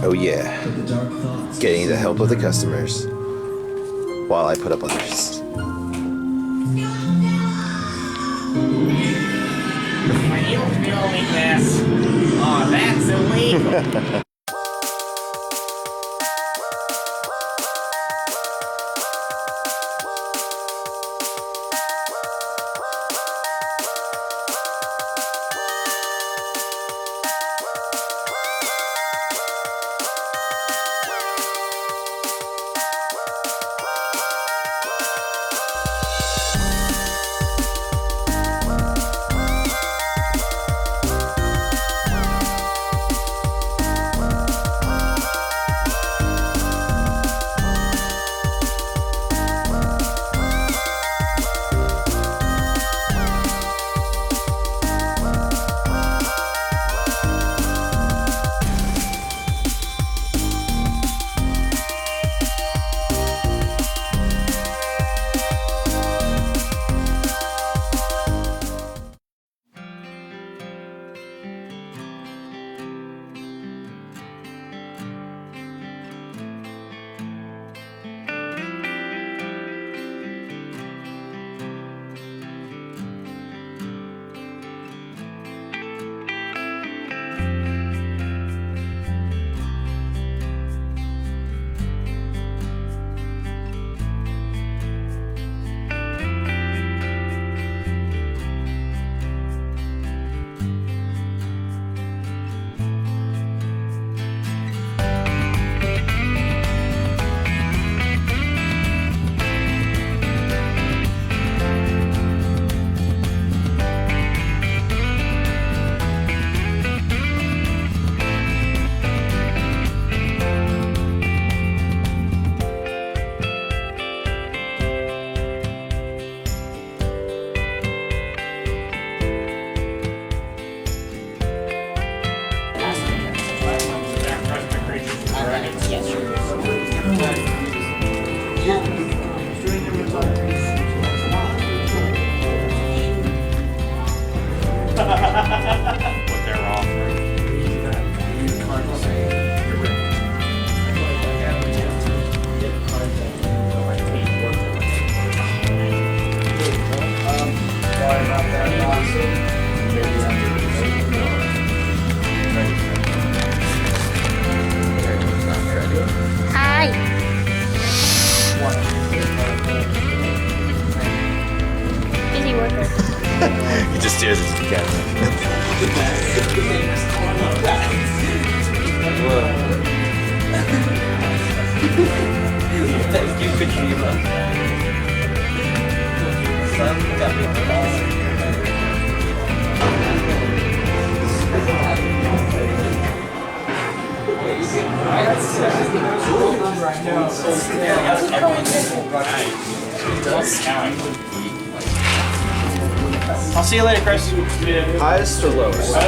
Oh yeah, getting the help of the customers while I put up others. Are you filming this? Oh, that's illegal. What they're offering. Hi. Busy worker. He just stares at the camera. Thank you, Katrina. Some got me I'll see you later, Chris. Highest or lowest? 5.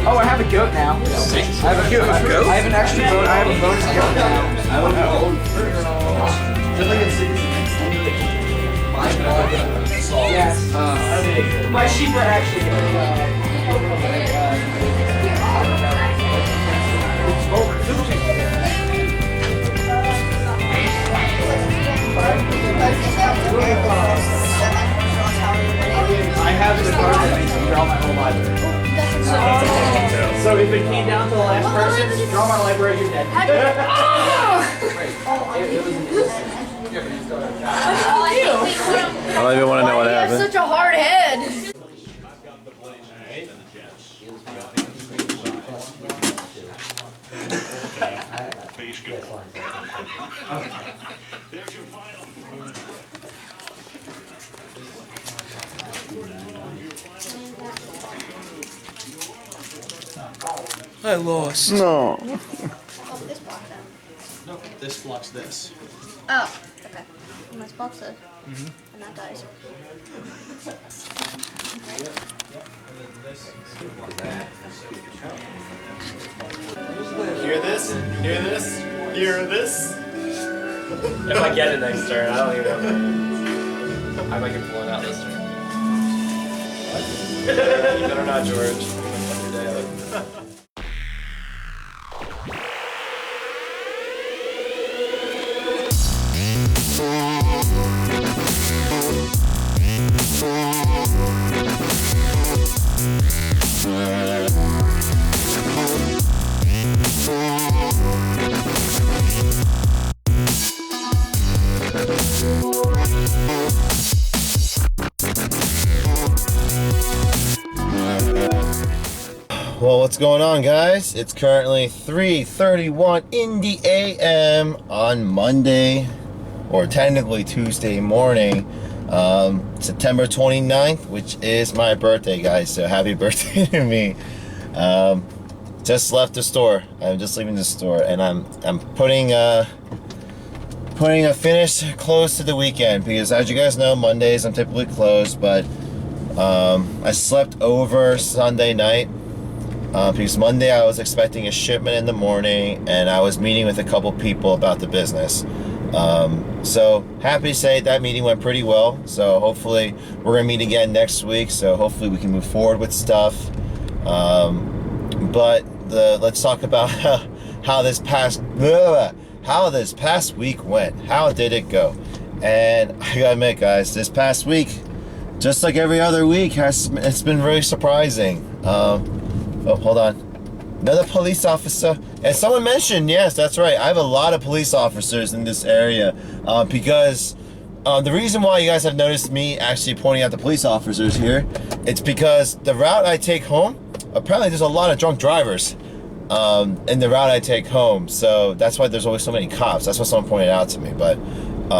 Oh, I have a goat now. I have a goat. I have an extra goat. I have a bonus goat now. Yes. My sheep are actually I have the card that makes me draw my whole library. So if it came down to the last person, draw my library, you're dead. I don't even want to know what You have happened. such a hard head. I lost. No. Oh, this block then. No, this blocks this. Oh, okay. And this box it. And that dies. Hear this? Hear this? Hear this? If I get it next turn, I don't even know. I might get blown out this turn. You better not, George. Fuck your day up. Well, what's going on, guys? It's currently 3:31 in the AM on Monday, or technically Tuesday morning, September 29th, which is my birthday, guys. So happy birthday to me. Just left the store. I'm just leaving the store, and I'm putting a finish close to the weekend, because as you guys know, Mondays I'm typically closed, but I slept over Sunday night. Because Monday I was expecting a shipment in the morning, and I was meeting with a couple people about the business. So happy to say that meeting went pretty well. So hopefully we're gonna meet again next week. So hopefully we can move forward with stuff. But let's talk about how this past week went. How did it go? And I gotta admit, guys, this past week, just like every other week, it's been very surprising. Oh, hold on. Another police officer. And someone mentioned, yes, that's right, I have a lot of police officers in this area, because the reason why you guys have noticed me actually pointing out the police officers here, it's because the route I take home, apparently there's a lot of drunk drivers in the route I take home. So that's why there's always so many cops. That's what someone pointed out to me. But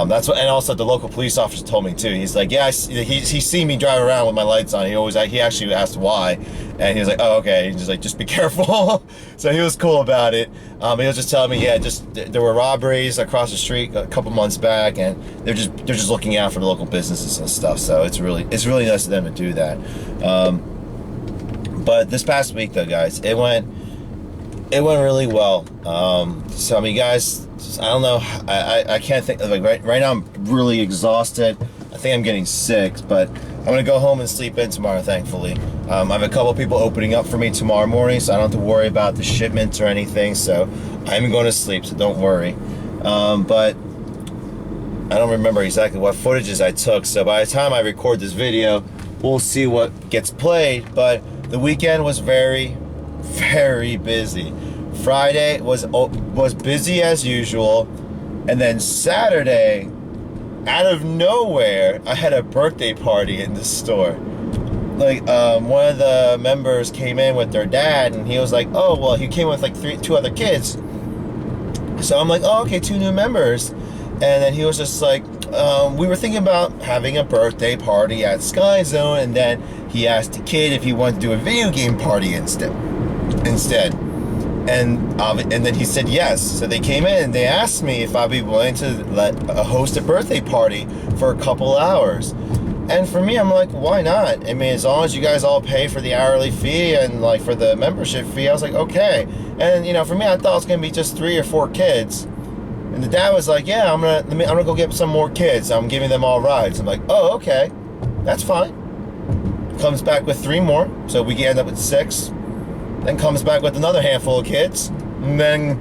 that's what, and also the local police officer told me too. He's like, yeah, he's seen me drive around with my lights on. He actually asked why, and he was like, oh, okay. He's just like, just be careful. So he was cool about it. He was just telling me, yeah, there were robberies across the street a couple months back, and they're just looking out for the local businesses and stuff. So it's really nice of them to do that. But this past week though, guys, it went really well. So I mean, guys, I don't know, I can't think, like right now I'm really exhausted. I think I'm getting sick, but I'm gonna go home and sleep in tomorrow, thankfully. I have a couple people opening up for me tomorrow morning, so I don't have to worry about the shipments or anything, so I'm going to sleep, so don't worry. But I don't remember exactly what footages I took, so by the time I record this video, we'll see what gets played. But the weekend was very, very busy. Friday was busy as usual, and then Saturday, out of nowhere, I had a birthday party in the store. Like, one of the members came in with their dad, and he was like, oh, well, he came with like two other kids. So I'm like, oh, okay, 2 new members. And then he was just like, we were thinking about having a birthday party at Sky Zone, and then he asked the kid if he wanted to do a video game party instead. And then he said yes. So they came in and they asked me if I'd be willing to host a birthday party for a couple hours. And for me, I'm like, why not? I mean, as long as you guys all pay for the hourly fee and like for the membership fee, I was like, okay. And you know, for me, I thought it was gonna be just 3 or 4 kids. And the dad was like, yeah, I'm gonna go get some more kids. I'm giving them all rides. I'm like, oh, okay, that's fine. Comes back with 3 more, so we end up with 6. Then comes back with another handful of kids, and then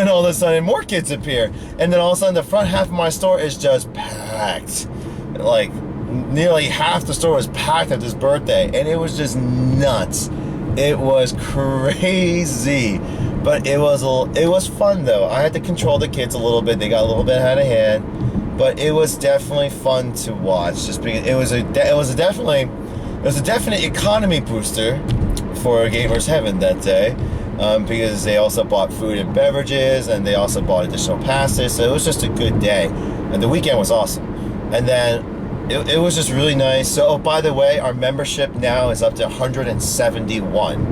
all of a sudden more kids appear, and then all of a sudden the front half of my store is just packed. Like nearly half the store was packed at this birthday, and it was just nuts. It was crazy, but it was fun though. I had to control the kids a little bit. They got a little bit out of hand, but it was definitely fun to watch. Just because it was a definite economy booster for Gamers Heaven that day, because they also bought food and beverages, and they also bought additional passes. So it was just a good day, and the weekend was awesome. And then it was just really nice. So, oh, by the way, our membership now is up to 171,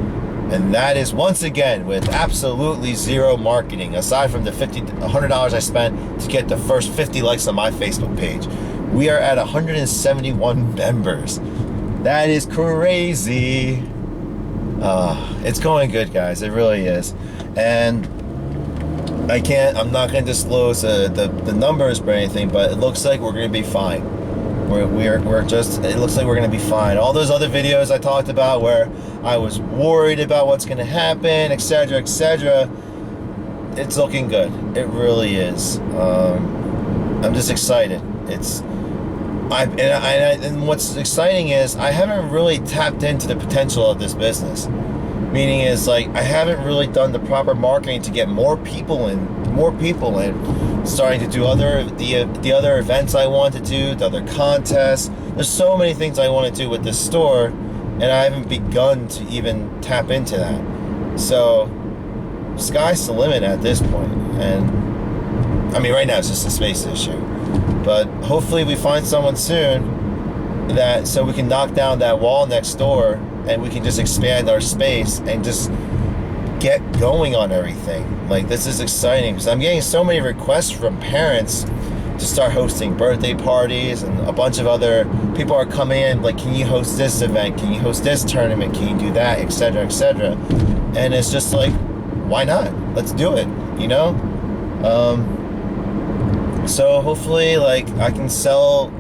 and that is once again with absolutely zero marketing, aside from the $100 I spent to get the first 50 likes on my Facebook page. We are at 171 members. That is crazy. It's going good, guys. It really is. And I'm not going to disclose the numbers or anything, but it looks like we're going to be fine. we're just, it looks like we're gonna be fine. All those other videos I talked about where I was worried about what's gonna happen, etc., etc., it's looking good. It really is. I'm just excited. And what's exciting is I haven't really tapped into the potential of this business. Meaning is, like, I haven't really done the proper marketing to get more people in, starting to do the other events I want to do, the other contests. There's so many things I want to do with this store, and I haven't begun to even tap into that. So sky's the limit at this point. And I mean, right now it's just a space issue, but hopefully we find someone soon so we can knock down that wall next door and we can just expand our space and just get going on everything. Like, this is exciting because I'm getting so many requests from parents to start hosting birthday parties, and a bunch of other people are coming in like, can you host this event, can you host this tournament, can you do that, etc., etc. And it's just like, why not? Let's do it, you know? So hopefully, like, I can sell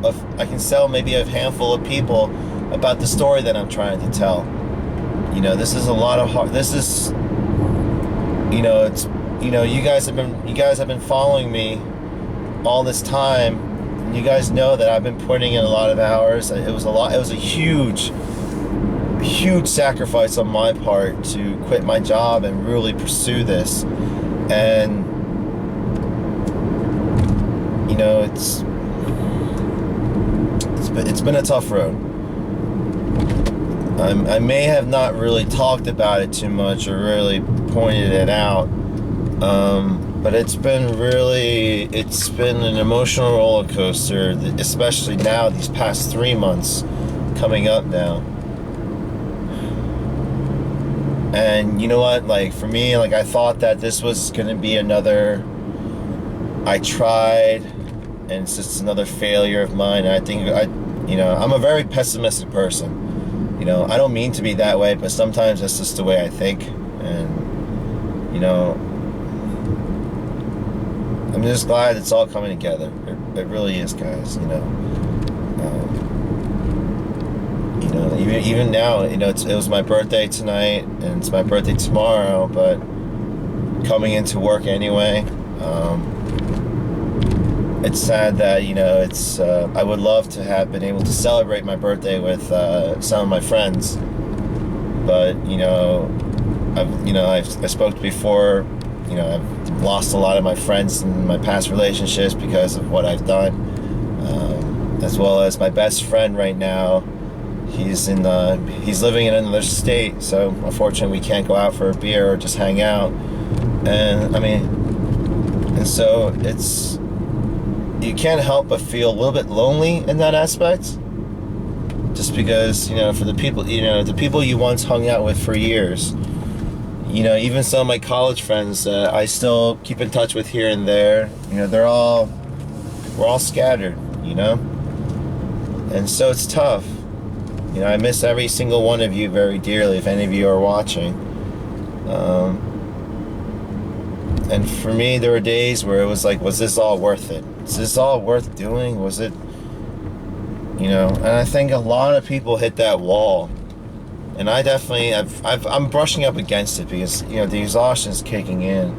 maybe a handful of people about the story that I'm trying to tell. You know, this is a lot of hard. This is, you know, it's, you know, you guys have been following me all this time. And you guys know that I've been putting in a lot of hours. It was a huge sacrifice on my part to quit my job and really pursue this. And you know, it's been a tough road. I may have not really talked about it too much or really pointed it out, but it's been an emotional roller coaster, especially now these past 3 months coming up now. And you know what, like, for me, like, I thought that this was gonna be another I tried and it's just another failure of mine. And I think I'm a very pessimistic person. You know, I don't mean to be that way, but sometimes that's just the way I think. And, you know, I'm just glad it's all coming together. It really is, guys, you know. Even now, you know, it was my birthday tonight, and it's my birthday tomorrow, but coming into work anyway, it's sad that, you know, I would love to have been able to celebrate my birthday with some of my friends, but, you know, I spoke before, you know, I've lost a lot of my friends in my past relationships because of what I've done, as well as my best friend right now. He's living in another state, so unfortunately we can't go out for a beer or just hang out. And so you can't help but feel a little bit lonely in that aspect, just because, you know, for the people you once hung out with for years, you know, even some of my college friends I still keep in touch with here and there, you know, we're all scattered, you know, and so it's tough. You know, I miss every single one of you very dearly, if any of you are watching. And for me, there were days where it was like, was this all worth it? Is this all worth doing? Was it, you know? And I think a lot of people hit that wall. And I definitely, I'm brushing up against it because, you know, the exhaustion is kicking in.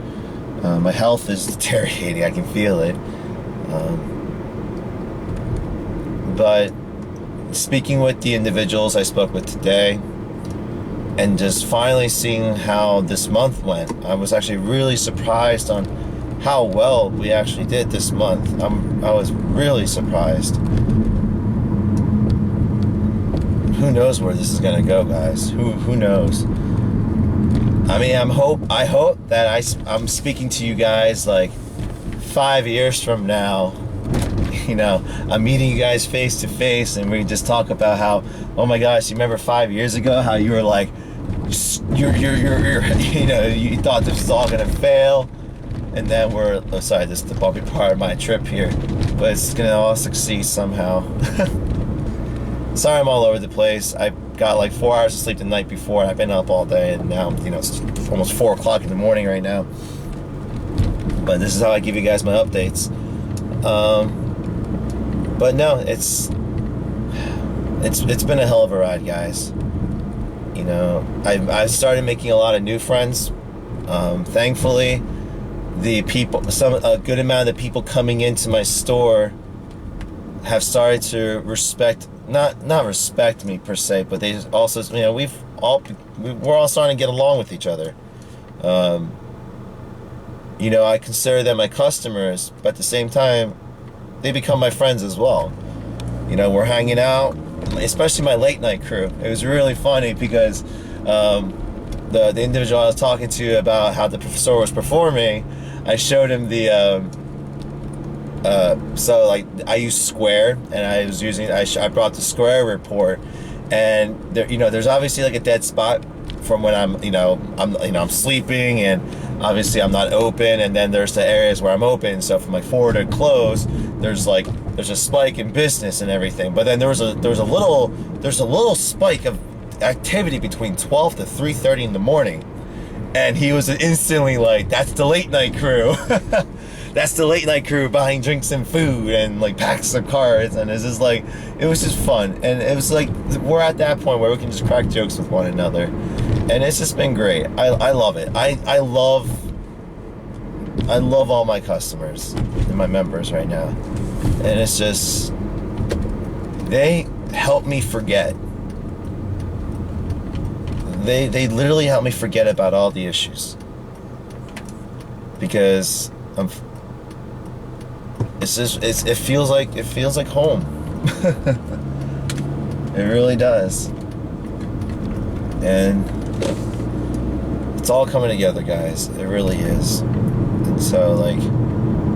My health is deteriorating. I can feel it. But speaking with the individuals I spoke with today, and just finally seeing how this month went, I was actually really surprised on how well we actually did this month. I was really surprised. Who knows where this is gonna go, guys? Who knows? I mean, I hope that I'm speaking to you guys like 5 years from now. You know, I'm meeting you guys face to face, and we just talk about how, oh my gosh, you remember 5 years ago how you were like, you're you know, you thought this was all gonna fail, and then sorry, this is the bumpy part of my trip here, but it's gonna all succeed somehow. Sorry, I'm all over the place. I got like 4 hours of sleep the night before, and I've been up all day, and now, you know, it's almost 4 o'clock in the morning right now. But this is how I give you guys my updates. But no, it's been a hell of a ride, guys. You know, I've started making a lot of new friends. Thankfully, a good amount of the people coming into my store have started to respect, not respect me per se, but they also, you know, we're all starting to get along with each other. You know, I consider them my customers, but at the same time, they become my friends as well. You know, we're hanging out, especially my late night crew. It was really funny because the individual I was talking to about how the store was performing, I showed him the so like I use Square, and I brought the Square report, and there, you know, there's obviously like a dead spot from when I'm sleeping, and obviously I'm not open, and then there's the areas where I'm open. So from like 4 to close, there's a spike in business and everything. But then there's a little spike of activity between 12 to 3:30 in the morning, and he was instantly like, "That's the late night crew." That's the late night crew buying drinks and food and like packs of cards, and it's just like, it was just fun, and it was like we're at that point where we can just crack jokes with one another, and it's just been great. I love it. I love all my customers and my members right now, and it's just, they help me forget. They literally help me forget about all the issues, because it feels like home. It really does, and it's all coming together, guys. It really is. And so, like,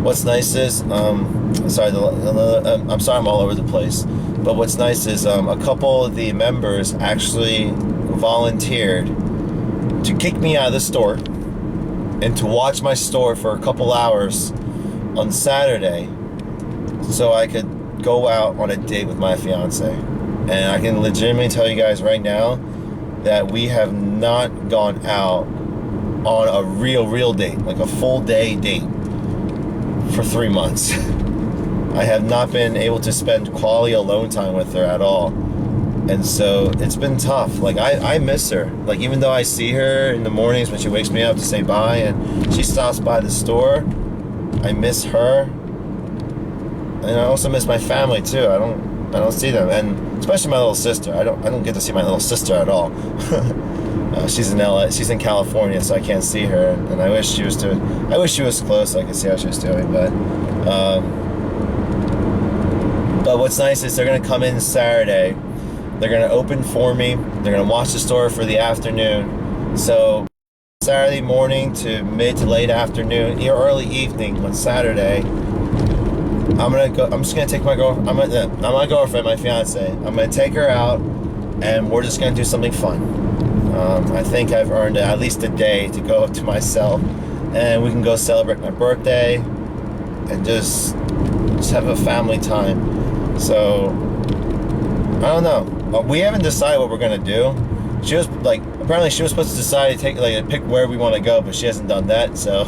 what's nice is, I'm sorry I'm all over the place, but what's nice is a couple of the members actually volunteered to kick me out of the store and to watch my store for a couple hours on Saturday, so I could go out on a date with my fiance. And I can legitimately tell you guys right now that we have not gone out on a real date, like a full day date, for 3 months. I have not been able to spend quality alone time with her at all. And so it's been tough. Like, I miss her. Like, even though I see her in the mornings when she wakes me up to say bye, and she stops by the store, I miss her. And I also miss my family too. I don't see them, and especially my little sister. I don't get to see my little sister at all. She's in LA. She's in California, so I can't see her. And I wish she was close so I could see how she was doing. But what's nice is they're gonna come in Saturday. They're gonna open for me. They're gonna watch the store for the afternoon. So Saturday morning to mid to late afternoon, or early evening on Saturday, I'm just gonna take my girlfriend, my fiance. I'm gonna take her out, and we're just gonna do something fun. I think I've earned at least a day to go up to myself, and we can go celebrate my birthday and just have a family time. So I don't know. We haven't decided what we're gonna do. She was like, apparently she was supposed to decide to pick where we want to go, but she hasn't done that. So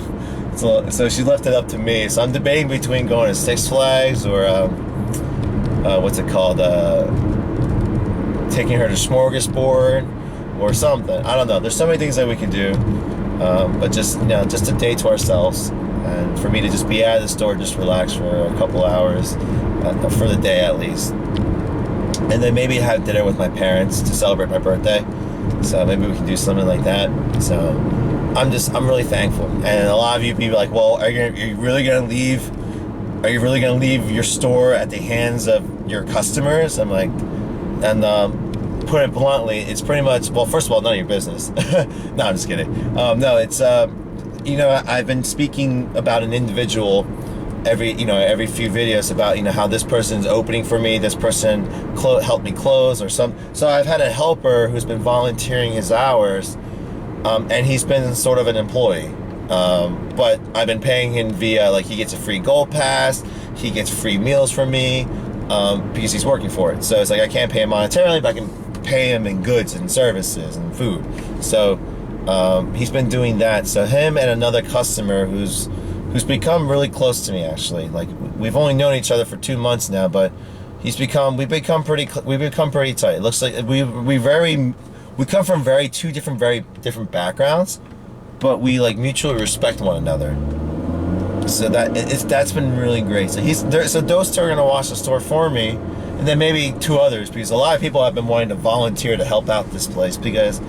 she left it up to me. So I'm debating between going to Six Flags or what's it called? Taking her to Smorgasbord or something. I don't know. There's so many things that we can do, but just a day to ourselves, and for me to just be out of the store, just relax for a couple hours for the day at least. And then maybe have dinner with my parents to celebrate my birthday. So maybe we can do something like that. So I'm really thankful. And a lot of you be like, well, are you really gonna leave your store at the hands of your customers? I'm like, and put it bluntly, it's pretty much, well, first of all, none of your business. No, I'm just kidding. No, it's I've been speaking about an individual every few videos about how this person's opening for me, this person helped me close or some. So I've had a helper who's been volunteering his hours, and he's been sort of an employee, but I've been paying him via, like, he gets a free gold pass, he gets free meals from me, because he's working for it. So it's like I can't pay him monetarily, but I can pay him in goods and services and food. So he's been doing that. So him and another customer who's become really close to me, actually. Like, we've only known each other for 2 months now, but we've become pretty tight. It looks like we come from very different backgrounds, but we like mutually respect one another. So that's been really great. So so those two are gonna watch the store for me, and then maybe 2 others, because a lot of people have been wanting to volunteer to help out this place, because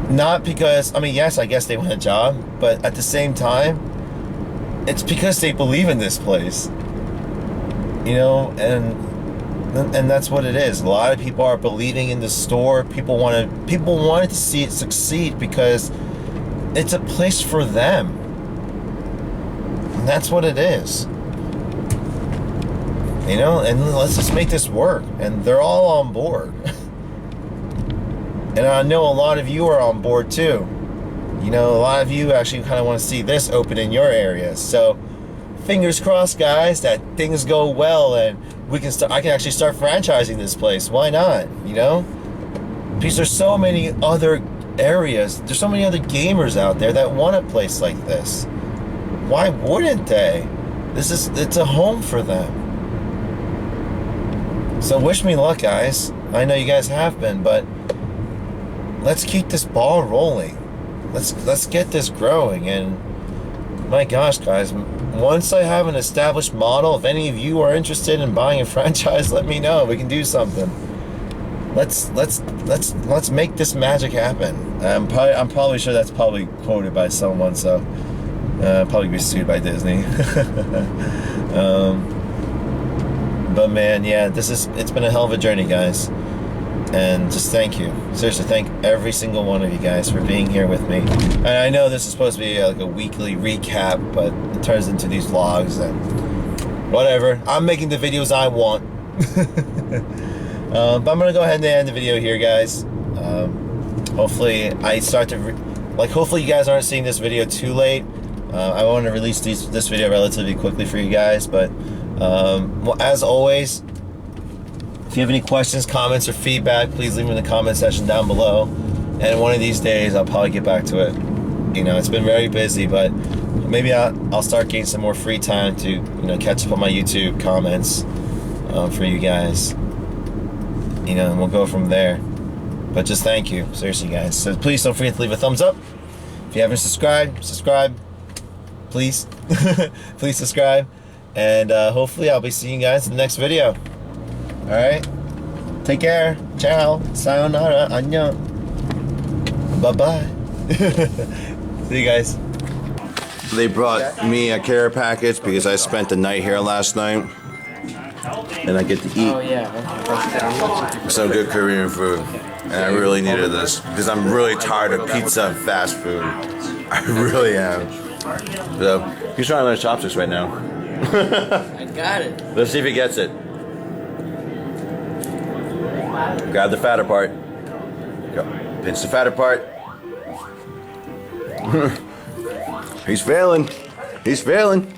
I mean, yes, I guess they want a job, but at the same time, it's because they believe in this place, you know, and that's what it is. A lot of people are believing in the store. People wanted to see it succeed because it's a place for them. And that's what it is. You know, and let's just make this work. And they're all on board. And I know a lot of you are on board too. You know, a lot of you actually kind of want to see this open in your areas. So fingers crossed, guys, that things go well and I can actually start franchising this place. Why not? You know? Because there's so many other areas, there's so many other gamers out there that want a place like this. Why wouldn't they? It's a home for them. So wish me luck, guys. I know you guys have been, but let's keep this ball rolling. Let's get this growing. And my gosh, guys, once I have an established model, if any of you are interested in buying a franchise, let me know. We can do something. Let's make this magic happen. I'm probably sure that's probably quoted by someone, so probably be sued by Disney. But man, yeah, it's been a hell of a journey, guys. And just thank you. Seriously, thank every single one of you guys for being here with me. And I know this is supposed to be like a weekly recap, but it turns into these vlogs and whatever. I'm making the videos I want. But I'm gonna go ahead and end the video here, guys. Hopefully hopefully you guys aren't seeing this video too late. I want to release this video relatively quickly for you guys, but well, as always, if you have any questions, comments, or feedback, please leave them in the comment section down below. And one of these days, I'll probably get back to it. You know, it's been very busy, but maybe I'll start getting some more free time to, catch up on my YouTube comments for you guys. You know, and we'll go from there. But just thank you, seriously, guys. So please don't forget to leave a thumbs up. If you haven't subscribe, please. Please subscribe. And hopefully I'll be seeing you guys in the next video. Alright? Take care. Ciao. Sayonara. Annyeong. Bye-bye. See you guys. They brought me a care package because I spent the night here last night. And I get to eat some good Korean food. And I really needed this because I'm really tired of pizza and fast food. I really am. So, he's trying to learn chopsticks right now. I got it. Let's see if he gets it. Grab the fatter part. Go. Pinch the fatter part. He's failing. He's failing.